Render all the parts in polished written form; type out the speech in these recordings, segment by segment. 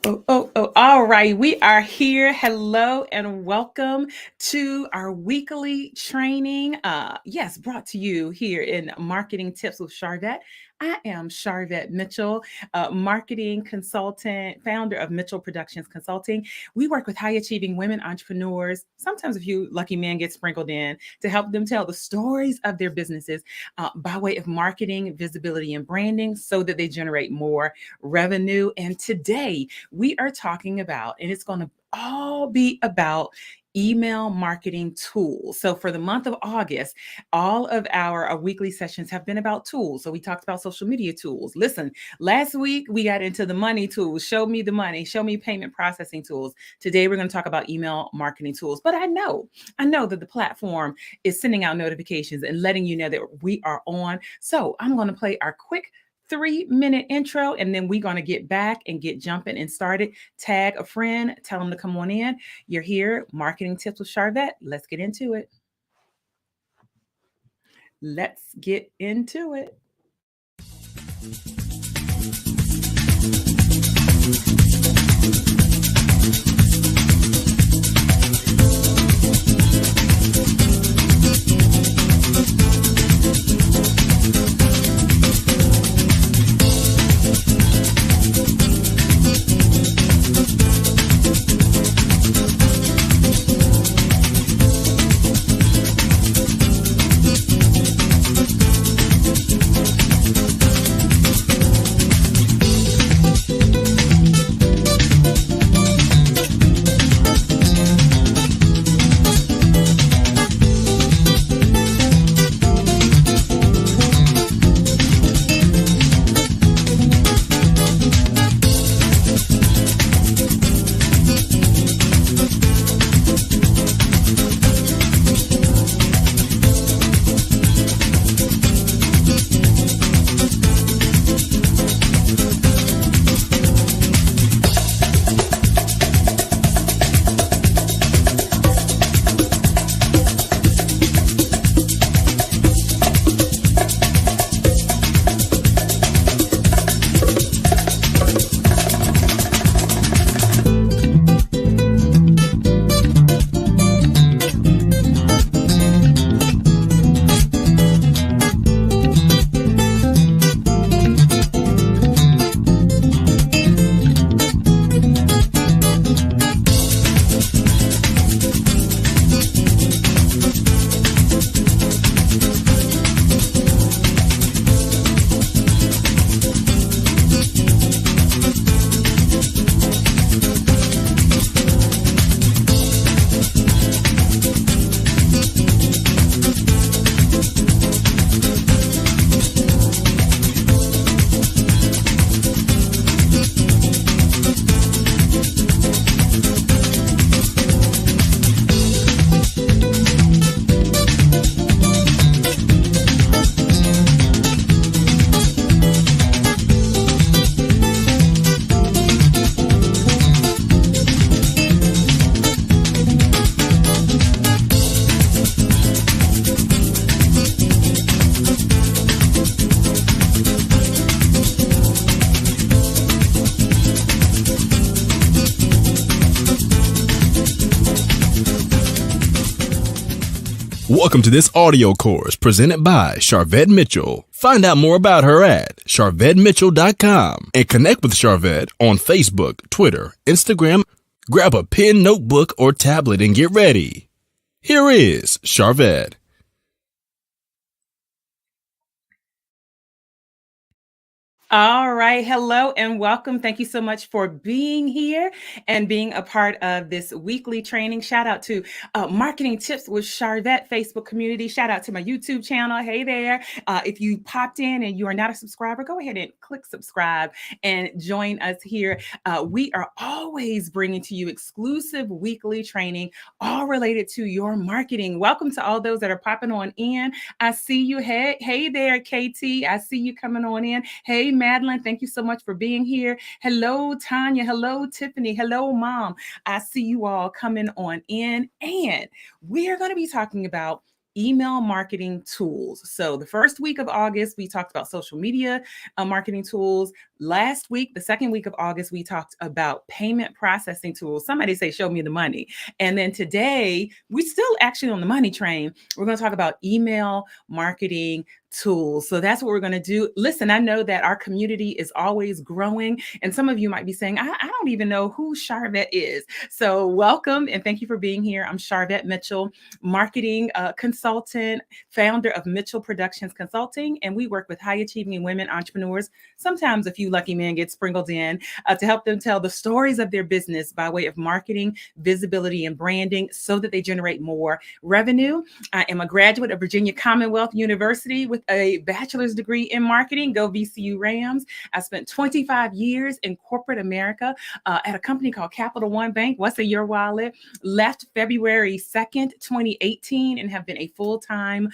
All right. We are here. Hello and welcome to our weekly training. Yes, brought to you here in Marketing Tips with Sharvette. I am Sharvette Mitchell, marketing consultant, founder of Mitchell Productions Consulting. We work with high achieving women entrepreneurs. Sometimes a few lucky men get sprinkled in to help them tell the stories of their businesses by way of marketing, visibility, and branding so that they generate more revenue. And today, we are talking about, and it's going to all be about email marketing tools. So for the month of August, all of our weekly sessions have been about tools. So we talked about social media tools. Listen, last week we got into the money tools. Show me the money, show me payment processing tools. Today we're going to talk about email marketing tools. But I know that the platform is sending out notifications and letting you know that we are on. So I'm going to play our quick 3-minute intro, and then we're going to get back and get jumping and started. Tag a friend, tell them to come on in. You're here, Marketing Tips with Sharvette. Let's get into it. Welcome to this audio course presented by Sharvette Mitchell. Find out more about her at sharvettemitchell.com and connect with Sharvette on Facebook, Twitter, Instagram. Grab a pen, notebook, or tablet and get ready. Here is Sharvette. All right. Hello and welcome. Thank you so much for being here and being a part of this weekly training. Shout out to Marketing Tips with Sharvette Facebook community. Shout out to my YouTube channel. Hey there. If you popped in and you are not a subscriber, go ahead and click subscribe and join us here. We are always bringing to you exclusive weekly training, all related to your marketing. Welcome to all those that are popping on in. I see you. Hey there, KT. I see you coming on in. Hey, Madeline, thank you so much for being here. Hello, Tanya. Hello, Tiffany. Hello, Mom. I see you all coming on in. And we are going to be talking about email marketing tools. So the first week of August, we talked about social media marketing tools. last week, the second week of August, we talked about payment processing tools. Somebody say, show me the money. And then today, we're still actually on the money train. We're going to talk about email marketing tools. So that's what we're going to do. Listen, I know that our community is always growing, and some of you might be saying, I don't even know who Sharvette is. So welcome, and thank you for being here. I'm Sharvette Mitchell, marketing consultant, founder of Mitchell Productions Consulting, and we work with high achieving women entrepreneurs. Sometimes a few lucky men get sprinkled in to help them tell the stories of their business by way of marketing, visibility, and branding so that they generate more revenue. I am a graduate of Virginia Commonwealth University with a bachelor's degree in marketing. Go VCU Rams. I spent 25 years in corporate America at a company called Capital One Bank. What's in your wallet? Left February 2nd, 2018, and have been a full-time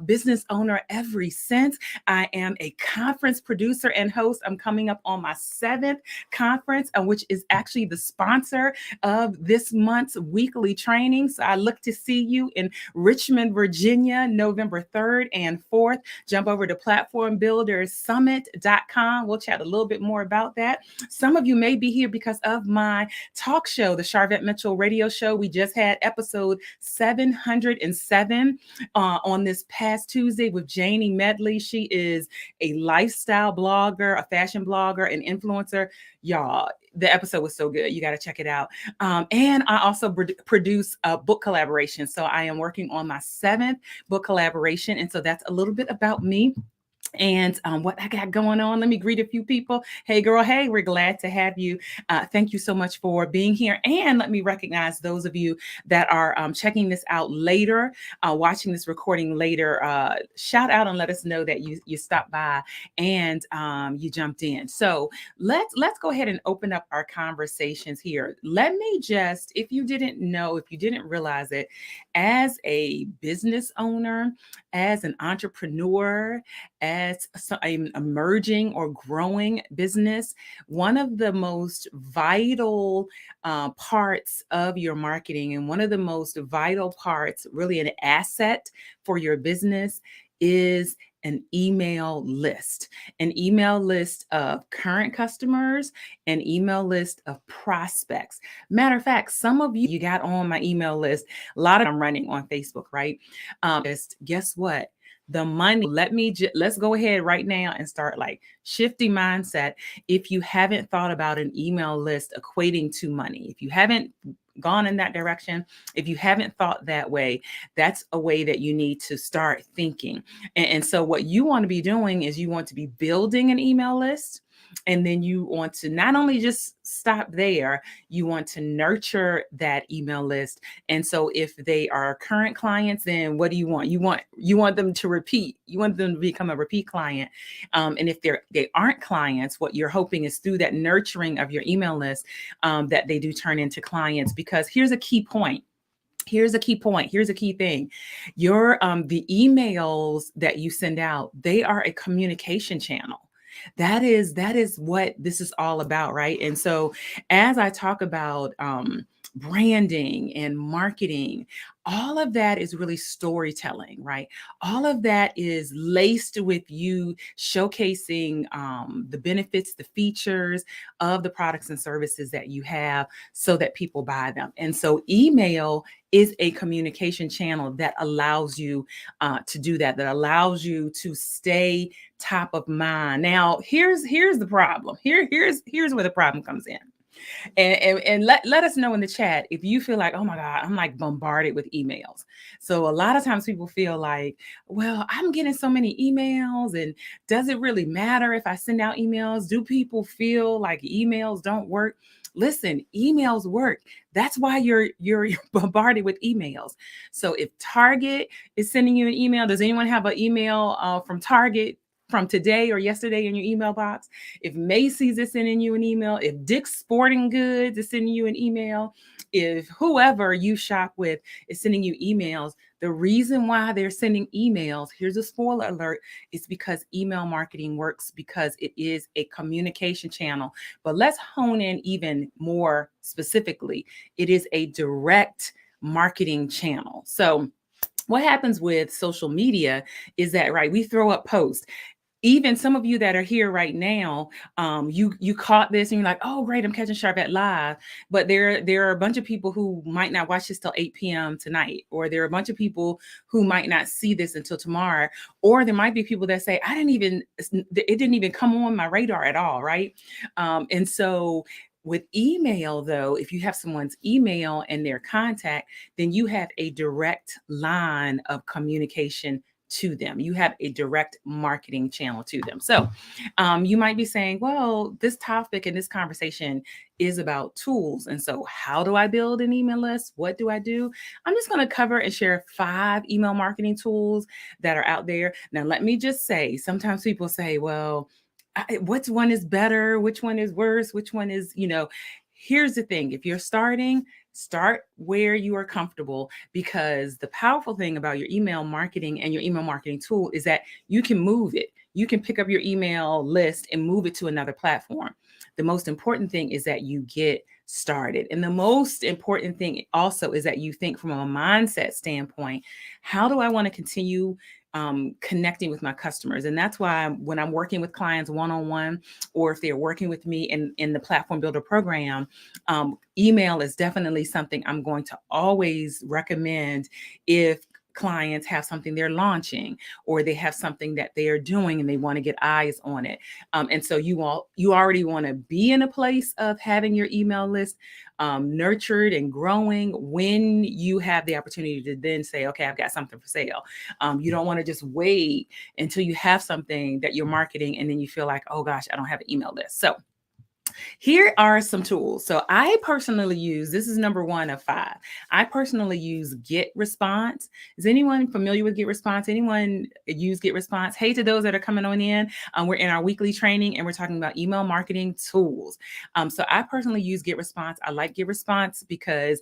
business owner ever since. I am a conference producer and host. I'm coming up on my 7th conference, which is actually the sponsor of this month's weekly training. So I look to see you in Richmond, Virginia, November 3rd and 4th. Jump over to platformbuildersummit.com. We'll chat a little bit more about that. Some of you may be here because of my talk show, the Sharvette Mitchell Radio Show. We just had episode 707 on this past Tuesday with Janie Medley. She is a lifestyle blogger, a fashion blogger, an influencer. Y'all, the episode was so good. You got to check it out. And I also produce a book collaboration. So I am working on my 7th book collaboration. And so that's a little bit about me and what I got going on. Let me greet a few people. Hey, girl. Hey, we're glad to have you. Thank you so much for being here. And let me recognize those of you that are checking this out later, watching this recording later. Shout out and let us know that you stopped by and you jumped in. So let's go ahead and open up our conversations here. Let me just, if you didn't know, if you didn't realize it, as a business owner, as an entrepreneur, as an emerging or growing business, one of the most vital parts of your marketing and one of the most vital parts, really an asset for your business, is an email list of current customers, an email list of prospects. Matter of fact, some of you got on my email list. A lot of them I'm running on Facebook, right? Guess what? The money, let's go ahead right now and start like shifting mindset. If you haven't thought about an email list equating to money, if you haven't gone in that direction, if you haven't thought that way, that's a way that you need to start thinking. And so what you want to be doing is you want to be building an email list. And then you want to not only just stop there, you want to nurture that email list. And so if they are current clients, then what do you want? You want them to repeat. You want them to become a repeat client. And if they aren't clients, what you're hoping is through that nurturing of your email list, that they do turn into clients. Because here's a key point. Here's a key point. Here's a key thing. The emails that you send out, they are a communication channel. That is what this is all about, right? And so as I talk about branding and marketing, all of that is really storytelling, right? All of that is laced with you showcasing the benefits, the features of the products and services that you have so that people buy them. And so email is a communication channel that allows you to do that allows you to stay top of mind. Now, here's the problem. Here's where the problem comes in. And let us know in the chat if you feel like, oh my God, I'm like bombarded with emails. So a lot of times people feel like, well, I'm getting so many emails, and does it really matter if I send out emails? Do people feel like emails don't work? Listen, emails work. That's why you're bombarded with emails. So if Target is sending you an email, does anyone have an email from Target from today or yesterday in your email box? If Macy's is sending you an email, if Dick's Sporting Goods is sending you an email, if whoever you shop with is sending you emails, the reason why they're sending emails, here's a spoiler alert, is because email marketing works because it is a communication channel. But let's hone in even more specifically. It is a direct marketing channel. So what happens with social media is that, right, we throw up posts. even some of you that are here right now, you caught this and you're like, oh, great, I'm catching Sharvette live. But there are a bunch of people who might not watch this till 8 p.m. tonight, or there are a bunch of people who might not see this until tomorrow, or there might be people that say, it didn't even come on my radar at all, right? And so with email, though, if you have someone's email and their contact, then you have a direct line of communication to them. You have a direct marketing channel to them. So you might be saying, well, this topic and this conversation is about tools. And so how do I build an email list? What do I do? I'm just going to cover and share 5 email marketing tools that are out there. Now, let me just say, sometimes people say, well, which one is better? Which one is worse? Which one is, here's the thing. If you're starting, start where you are comfortable, because the powerful thing about your email marketing and your email marketing tool is that you can move it. You can pick up your email list and move it to another platform. The most important thing is that you get started. And the most important thing also is that you think from a mindset standpoint, how do I want to continue connecting with my customers? And that's why when I'm working with clients one-on-one, or if they're working with me in the Platform Builder program, email is definitely something I'm going to always recommend if clients have something they're launching, or they have something that they are doing and they want to get eyes on it. And so you already want to be in a place of having your email list nurtured and growing when you have the opportunity to then say, okay, I've got something for sale. You don't want to just wait until you have something that you're marketing and then you feel like, oh gosh, I don't have an email list. So here are some tools. So I personally use, this is number 1 of 5. I personally use Get Response. Is anyone familiar with Get Response? Anyone use Get Response? Hey, to those that are coming on in, we're in our weekly training and we're talking about email marketing tools. So I personally use Get Response. I like Get Response because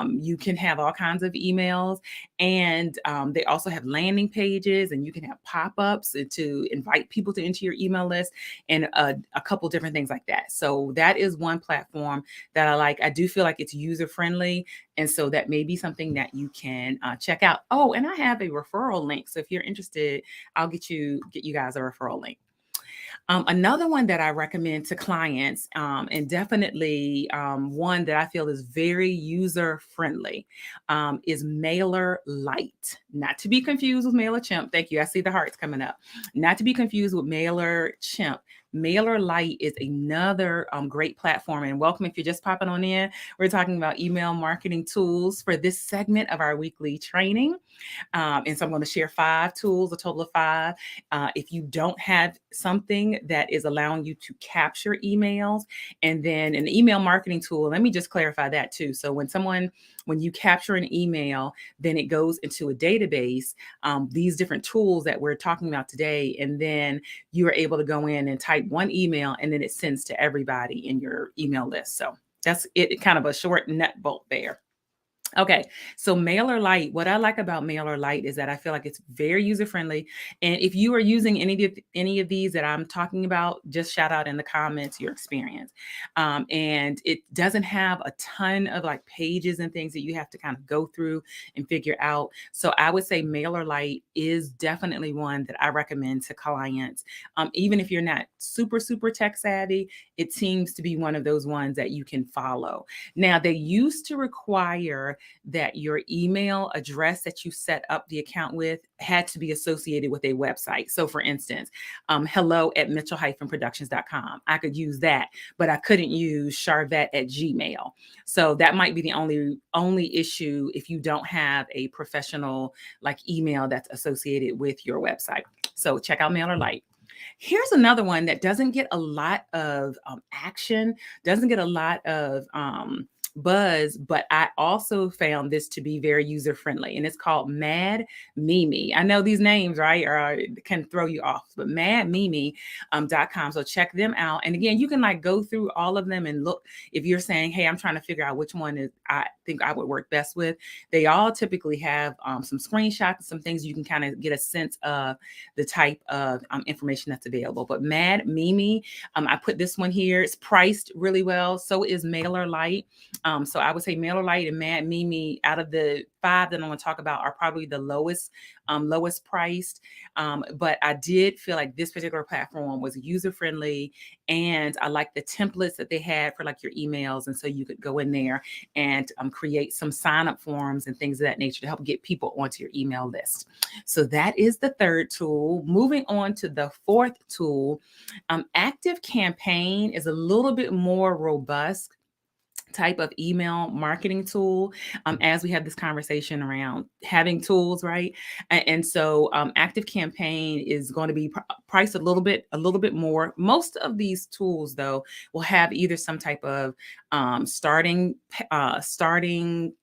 you can have all kinds of emails, and they also have landing pages, and you can have pop-ups to invite people to into your email list, and a couple different things like that. So that is one platform that I like. I do feel like it's user-friendly, and so that may be something that you can check out. Oh, and I have a referral link. So if you're interested, I'll get you guys a referral link. Another one that I recommend to clients, and definitely one that I feel is very user-friendly, is MailerLite. Not to be confused with MailerChimp. Thank you. I see the hearts coming up. Not to be confused with MailerChimp. MailerLite is another great platform. And welcome if you're just popping on in. We're talking about email marketing tools for this segment of our weekly training. And so I'm going to share 5 tools, a total of 5. If you don't have something that is allowing you to capture emails, and then an email marketing tool, let me just clarify that too. So when you capture an email, then it goes into a database, these different tools that we're talking about today, and then you are able to go in and type one email, and then it sends to everybody in your email list. So that's it, kind of a short nut bolt there. Okay, so MailerLite, what I like about MailerLite is that I feel like it's very user-friendly. And if you are using any of these that I'm talking about, just shout out in the comments your experience. And it doesn't have a ton of like pages and things that you have to kind of go through and figure out. So I would say MailerLite is definitely one that I recommend to clients. Even if you're not super, super tech savvy, it seems to be one of those ones that you can follow. Now, they used to require that your email address that you set up the account with had to be associated with a website. So for instance, hello@mitchell-productions.com. I could use that, but I couldn't use Sharvette@gmail. So that might be the only issue if you don't have a professional like email that's associated with your website. So check out MailerLite. Here's another one that doesn't get a lot of action, doesn't get a lot of buzz, but I also found this to be very user-friendly, and it's called Mad Mimi. I know these names, right, can throw you off, but madmimi.com. So check them out. And again, you can like go through all of them and look if you're saying, hey, I'm trying to figure out which one is I think I would work best with. They all typically have some screenshots, some things you can kind of get a sense of the type of information that's available. But Mad Mimi, I put this one here. It's priced really well. So is MailerLite. So I would say MailerLite and Mad Mimi, out of the 5 that I'm going to talk about, are probably the lowest priced. But I did feel like this particular platform was user friendly, and I like the templates that they had for like your emails. And so you could go in there and create some sign up forms and things of that nature to help get people onto your email list. So that is the third tool. Moving on to the fourth tool, Active Campaign is a little bit more robust type of email marketing tool, as we have this conversation around having tools, right? And so Active Campaign is going to be priced a little bit more. Most of these tools, though, will have either some type of starting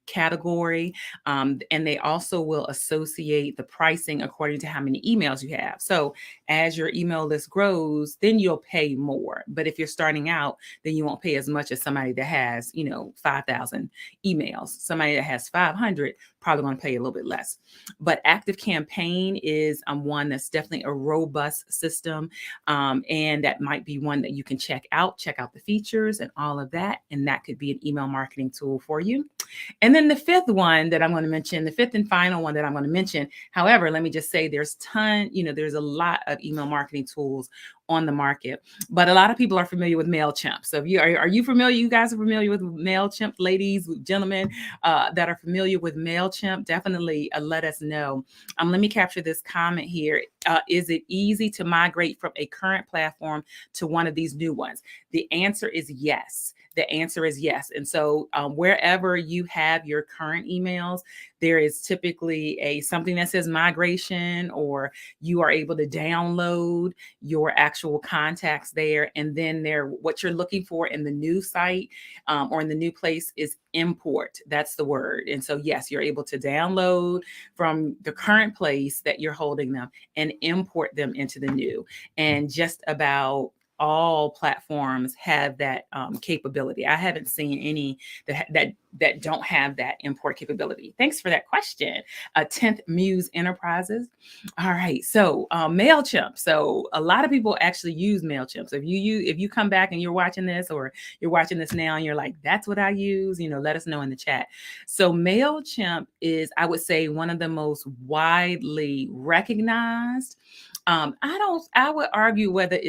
category, and they also will associate the pricing according to how many emails you have. So as your email list grows, then you'll pay more. But if you're starting out, then you won't pay as much as somebody that has, 5,000 emails. Somebody that has 500 probably going to pay a little bit less. But Active Campaign is one that's definitely a robust system, and that might be one that you can check out the features and all of that, and that could be an email marketing tool for you. And then the fifth one that I'm going to mention, the fifth and final one that I'm going to mention, however, let me just say there's a lot of email marketing tools on the market, but a lot of people are familiar with MailChimp. So if you guys are familiar with MailChimp, ladies, gentlemen, that are familiar with MailChimp, definitely let us know. Let me capture this comment here. Is it easy to migrate from a current platform to one of these new ones? The answer is yes. The answer is yes. And so wherever you have your current emails, there is typically something that says migration, or you are able to download your actual contacts there. And then what you're looking for in the new site or in the new place is import. That's the word. And so, yes, you're able to download from the current place that you're holding them and import them into the new. And just about all platforms have that capability. I haven't seen any that don't have that import capability. Thanks for that question. 10th Muse Enterprises. All right, so MailChimp. So a lot of people actually use MailChimp. So if you come back and you're watching this, or you're watching this now and you're like, that's what I use, let us know in the chat. So MailChimp is, I would say, one of the most widely recognized. I would argue whether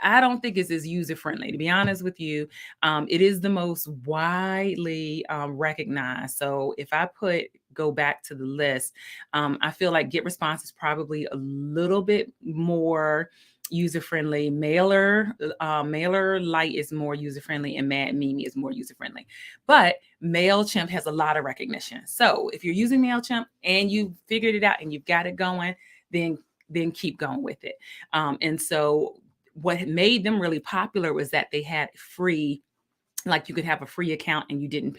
I don't think it's as user-friendly, to be honest with you. It is the most widely recognized. So if I go back to the list, I feel like GetResponse is probably a little bit more user-friendly. MailerLite is more user-friendly, and Mad Mimi is more user-friendly. But MailChimp has a lot of recognition. So if you're using MailChimp and you figured it out and you've got it going, then keep going with it. And so what made them really popular was that they had free, like you could have a free account and you didn't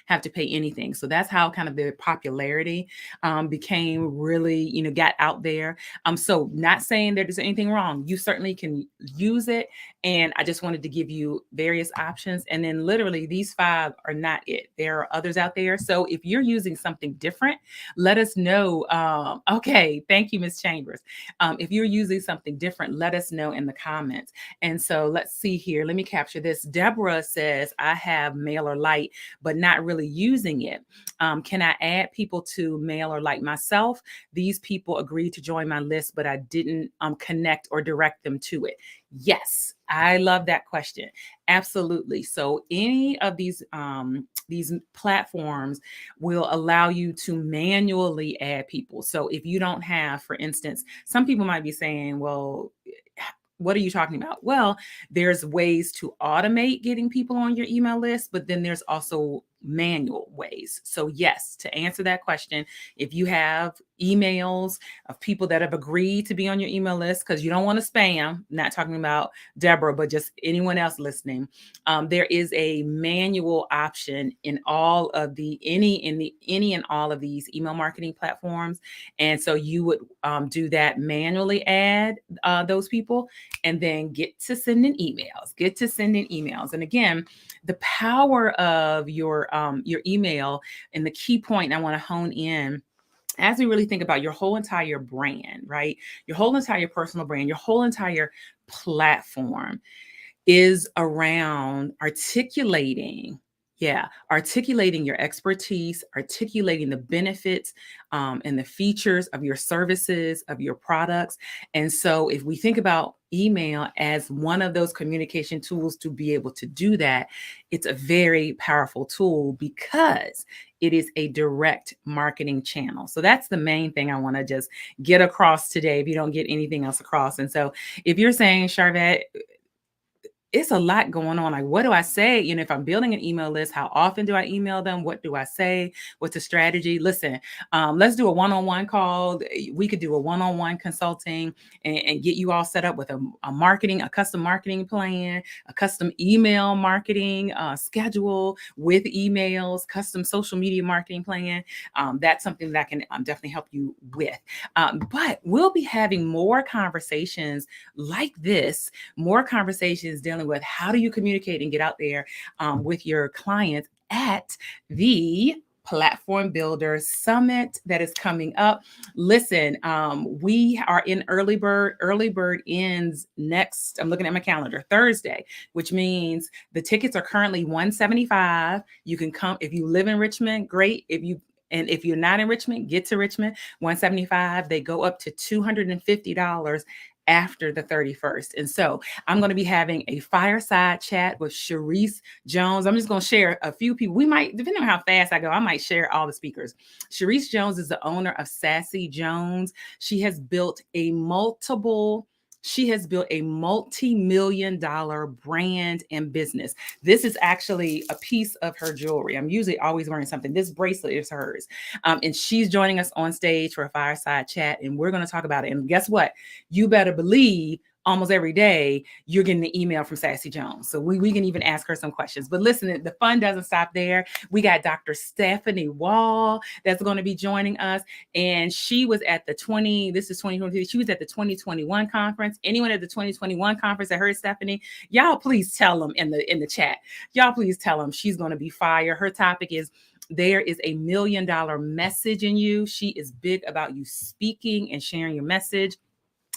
have to pay anything. So that's how kind of their popularity became really, got out there. So not saying that there's anything wrong. You certainly can use it. And I just wanted to give you various options. And then literally these 5 are not it. There are others out there. So if you're using something different, let us know. Okay. Thank you, Ms. Chambers. If you're using something different, let us know in the comments. And so let's see here. Let me capture this. Deborah says, I have MailerLite, but not really using it. Can I add people to MailerLite myself? These people agreed to join my list, but I didn't connect or direct them to it. Yes, I love that question. Absolutely. So any of these platforms will allow you to manually add people. So if you don't have, for instance, some people might be saying, well, what are you talking about? Well, there's ways to automate getting people on your email list, but then there's also manual ways. So yes, to answer that question, if you have emails of people that have agreed to be on your email list, because you don't want to spam, not talking about Deborah, but just anyone else listening, there is a manual option in all of any and all of these email marketing platforms. And so you would do that, manually add those people, and then get to sending emails. And again, the power of your email, and the key point I want to hone in as we really think about your whole entire brand, right? Your whole entire personal brand, your whole entire platform is around articulating Yeah, articulating your expertise, articulating the benefits and the features of your services, of your products. And so, if we think about email as one of those communication tools to be able to do that, it's a very powerful tool because it is a direct marketing channel. So, that's the main thing I want to just get across today if you don't get anything else across. And so, if you're saying, Sharvette, it's a lot going on. Like, what do I say? If I'm building an email list, how often do I email them? What do I say? What's the strategy? Listen, let's do a one-on-one call. We could do a one-on-one consulting and get you all set up with a custom marketing plan, a custom email marketing schedule with emails, custom social media marketing plan. That's something that I can definitely help you with. But we'll be having more conversations like this, more conversations dealing with how do you communicate and get out there with your clients at the Platform Builder Summit that is coming up. Listen, we are in early bird. Early bird ends next, I'm looking at my calendar, Thursday, which means the tickets are currently $175. You can come if you live in Richmond, great. If you're not in Richmond, get to Richmond. $175. They go up to $250 after the 31st. And so I'm going to be having a fireside chat with Sharice Jones. I'm just going to share a few people. We might, depending on how fast I go, I might share all the speakers. Sharice Jones is the owner of Sassy Jones. She has built a multi-million-dollar brand and business. This is actually a piece of her jewelry. I'm usually always wearing something. This bracelet is hers. And she's joining us on stage for a fireside chat, and we're going to talk about it. And guess what? You better believe almost every day you're getting an email from Sassy Jones. So we can even ask her some questions. But listen, the fun doesn't stop there. We got Dr. Stephanie Wall that's going to be joining us. And she was at this is 2023. She was at the 2021 conference. Anyone at the 2021 conference that heard Stephanie, y'all please tell them in the chat. Y'all please tell them she's going to be fire. Her topic is there is a $1 million message in you. She is big about you speaking and sharing your message.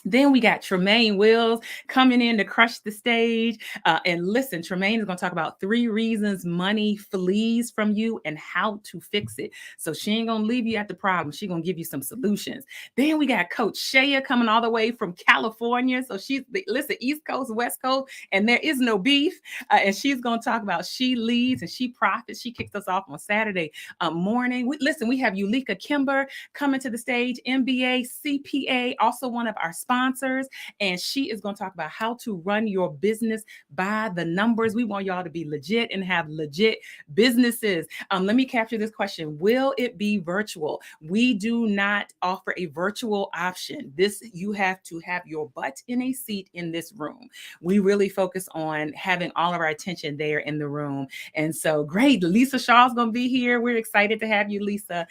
Then we got Tremaine Wills coming in to crush the stage. And listen, Tremaine is going to talk about 3 reasons money flees from you and how to fix it. So she ain't going to leave you at the problem. She's going to give you some solutions. Then we got Coach Shea coming all the way from California. So listen, East Coast, West Coast, and there is no beef. And she's going to talk about she leads and she profits. She kicks us off on Saturday morning. We have Ulika Kimber coming to the stage, MBA, CPA, also one of our sponsors, and she is going to talk about how to run your business by the numbers. We want y'all to be legit and have legit businesses. Let me capture this question. Will it be virtual? We do not offer a virtual option. You have to have your butt in a seat in this room. We really focus on having all of our attention there in the room. And so great. Lisa Shaw's going to be here. We're excited to have you, Lisa,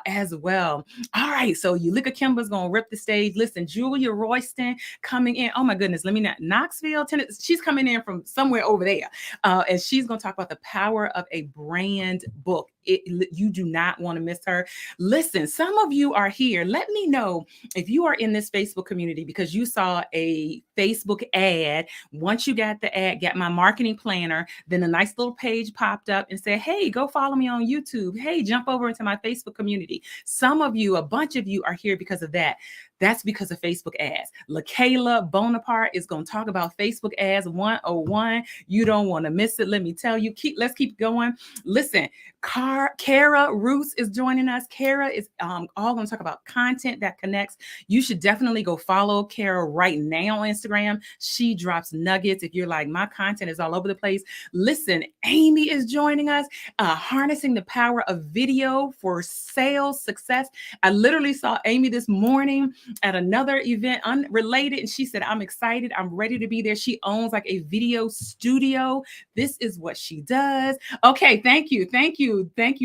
as well. All right. So Ulika Kimber's going to rip the stage. Listen, Julia Royston coming in. Oh my goodness. Knoxville, Tennessee. She's coming in from somewhere over there. And she's going to talk about the power of a brand book. You do not want to miss her. Listen, some of you are here. Let me know if you are in this Facebook community because you saw a Facebook ad. Once you got the ad, got my marketing planner, then a nice little page popped up and said, hey, go follow me on YouTube. Hey, jump over into my Facebook community. Some of you, a bunch of you are here because of that. That's because of Facebook ads. LaKayla Bonaparte is going to talk about Facebook ads 101. You don't want to miss it. Let me tell you. Let's keep going. Listen, Kara Roos is joining us. Kara is all going to talk about content that connects. You should definitely go follow Kara right now on Instagram. She drops nuggets. If you're like, my content is all over the place. Listen, Amy is joining us. Harnessing the power of video for sales success. I literally saw Amy this morning at another event unrelated, and she said, I'm excited. I'm ready to be there. She owns like a video studio. This is what she does. Okay, thank you,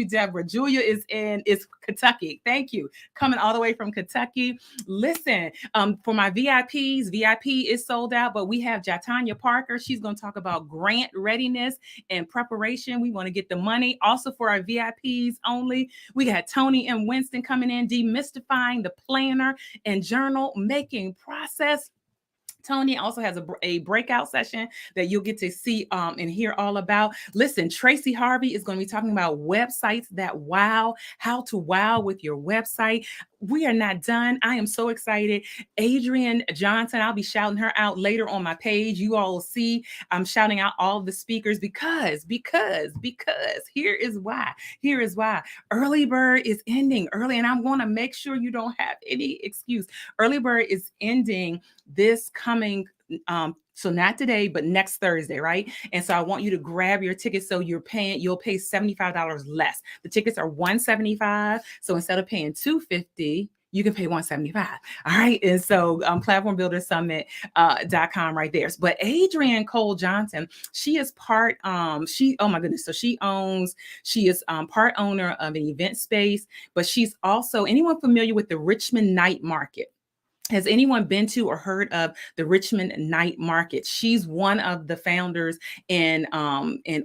Deborah. Julia is Kentucky. Thank you, coming all the way from Kentucky. Listen, for my VIPs, VIP is sold out, but we have Jatanya Parker. She's going to talk about grant readiness and preparation. We want to get the money. Also for our VIPs only, we got Tony and Winston coming in, demystifying the planner and journal making process. Tony also has a breakout session that you'll get to see and hear all about. Listen, Tracy Harvey is going to be talking about websites that wow, how to wow with your website. We are not done. I am so excited. Adrienne Johnson, I'll be shouting her out later on my page. You all will see I'm shouting out all of the speakers because here is why. Here is why. Early Bird is ending early, and I'm going to make sure you don't have any excuse. Early Bird is ending this coming so not today, but next Thursday, right? And so I want you to grab your tickets. So you'll pay $75 less. The tickets are $175. So instead of paying $250, you can pay $175. All right. And so platformbuildersummit.com right there. But Adrienne Cole Johnson, she is part, oh my goodness. So she is part owner of an event space, but she's also, anyone familiar with the Richmond Night Market? Has anyone been to or heard of the Richmond Night Market? She's one of the founders and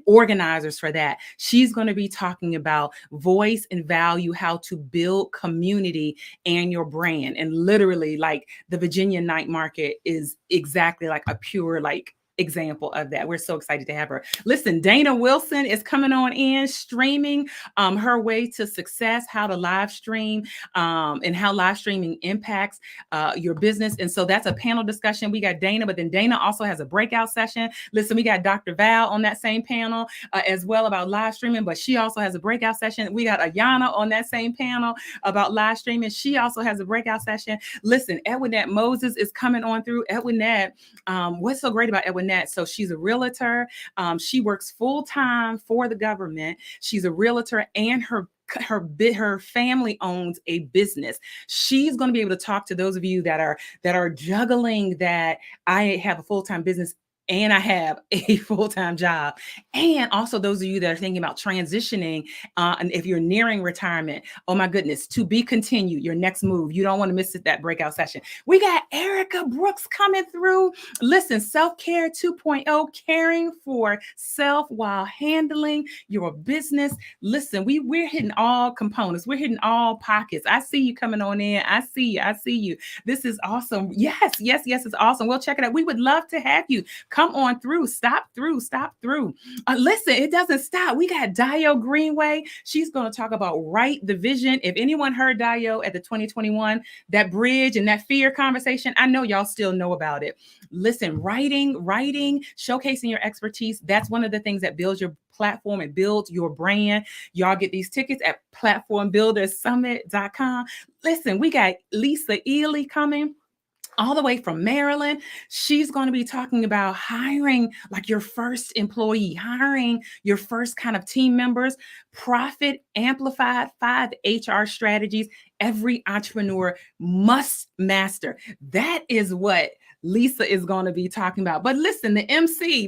organizers for that. She's going to be talking about voice and value, how to build community and your brand. And literally, like, the Virginia Night Market is exactly like a pure, like, example of that. We're so excited to have her. Listen, Dana Wilson is coming on in, streaming her way to success, how to live stream and how live streaming impacts your business. And so that's a panel discussion. We got Dana, but then Dana also has a breakout session. Listen, we got Dr. Val on that same panel as well about live streaming, but she also has a breakout session. We got Ayana on that same panel about live streaming. She also has a breakout session. Listen, Edwinette Moses is coming on through. Edwinette, what's so great about Edwinette? So she's a realtor. She works full-time for the government. She's a realtor, and her family owns a business. She's going to be able to talk to those of you that are juggling that. I have a full-time business and I have a full-time job. And also those of you that are thinking about transitioning, and if you're nearing retirement, oh my goodness, to be continued, your next move. You don't want to miss that breakout session. We got Erica Brooks coming through. Listen, self-care 2.0, caring for self while handling your business. Listen, we're hitting all components. We're hitting all pockets. I see you coming on in. I see you. This is awesome. Yes, it's awesome. We'll check it out. We would love to have you. Come on through. Stop through. Listen, it doesn't stop. We got Dio Greenway. She's going to talk about Write the Vision. If anyone heard Dio at the 2021, that bridge and that fear conversation, I know y'all still know about it. Listen, writing, showcasing your expertise. That's one of the things that builds your platform and builds your brand. Y'all get these tickets at platformbuildersummit.com. Listen, we got Lisa Ely coming all the way from Maryland. She's going to be talking about hiring like your first employee, hiring your first kind of team members, profit amplified 5 HR strategies every entrepreneur must master. That is what Lisa is going to be talking about. But listen, the MC,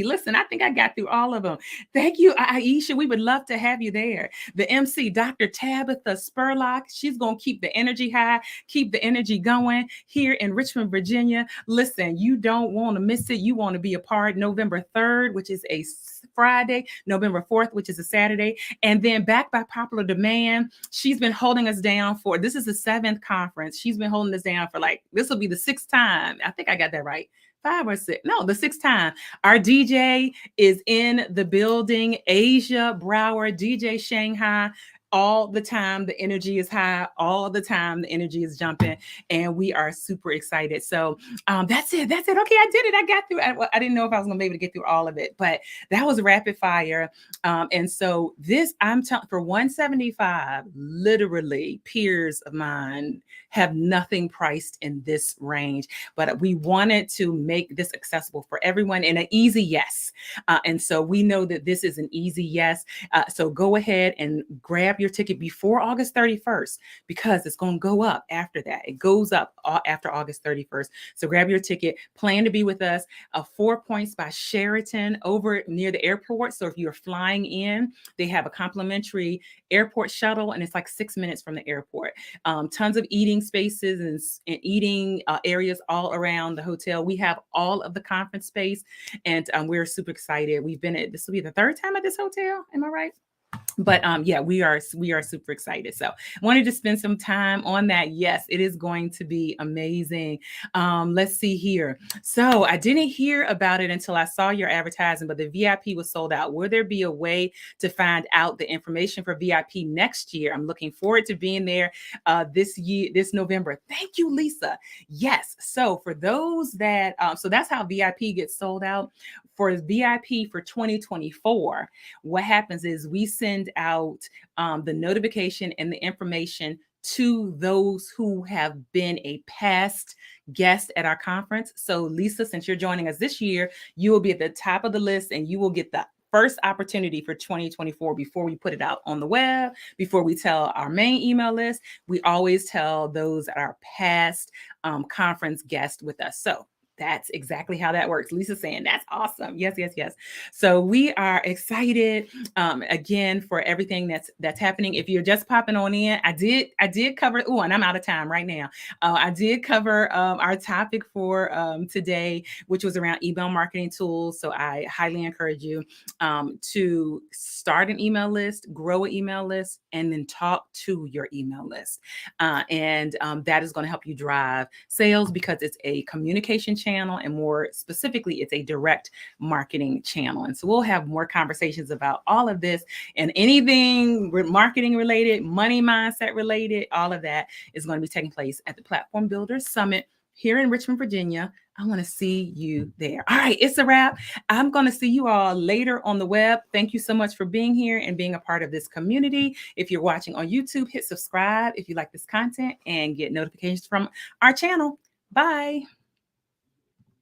listen, I think I got through all of them. Thank you, Aisha. We would love to have you there. The MC, Dr. Tabitha Spurlock, she's going to keep the energy high, keep the energy going here in Richmond, Virginia. Listen, you don't want to miss it. You want to be a part. November 3rd, which is a Friday, November 4th, which is a Saturday. And then back by popular demand, she's been holding us down for, this is the 7th conference. She's been holding us down for this will be the 6th time. I think I got that right. 5 or 6. No, the 6th time. Our DJ is in the building, Asia Brower, DJ Shanghai. All the time, the energy is high. All the time, the energy is jumping, and we are super excited. So that's it. Okay, I did it. I got through. I didn't know if I was going to be able to get through all of it, but that was rapid fire. And so this, I'm telling, for $175, literally peers of mine have nothing priced in this range. But we wanted to make this accessible for everyone and an easy yes. And so we know that this is an easy yes. So go ahead and grab your ticket before August 31st, because it's going to go up after that. It goes up after August 31st. So grab your ticket. Plan to be with us. 4 Points by Sheraton over near the airport. So if you're flying in, they have a complimentary airport shuttle, and it's like 6 minutes from the airport. Tons of eating spaces and eating areas all around the hotel. We have all of the conference space, and we're super excited. We've been this will be the 3rd time at this hotel. Am I right? But yeah, we are super excited. So wanted to spend some time on that. Yes, it is going to be amazing. Let's see here. So I didn't hear about it until I saw your advertising, but the VIP was sold out. Will there be a way to find out the information for VIP next year? I'm looking forward to being there this November. Thank you, Lisa. Yes. So for those that so that's how VIP gets sold out. For VIP for 2024, what happens is we send out the notification and the information to those who have been a past guest at our conference. So Lisa, since you're joining us this year, you will be at the top of the list and you will get the first opportunity for 2024 before we put it out on the web, before we tell our main email list. We always tell those that are past conference guests with us. So that's exactly how that works. Lisa saying that's awesome. Yes, yes, yes. So we are excited again for everything that's happening. If you're just popping on in, I did cover. Oh, and I'm out of time right now. I did cover our topic for today, which was around email marketing tools. So I highly encourage you to start an email list, grow an email list, and then talk to your email list. And that is going to help you drive sales because it's a communication channel, and more specifically, it's a direct marketing channel. And so we'll have more conversations about all of this and anything marketing related, money mindset related. All of that is going to be taking place at the Platform Builders Summit here in Richmond, Virginia. I want to see you there. All right, it's a wrap. I'm going to see you all later on the web. Thank you so much for being here and being a part of this community. If you're watching on YouTube, hit subscribe if you like this content and get notifications from our channel. Bye.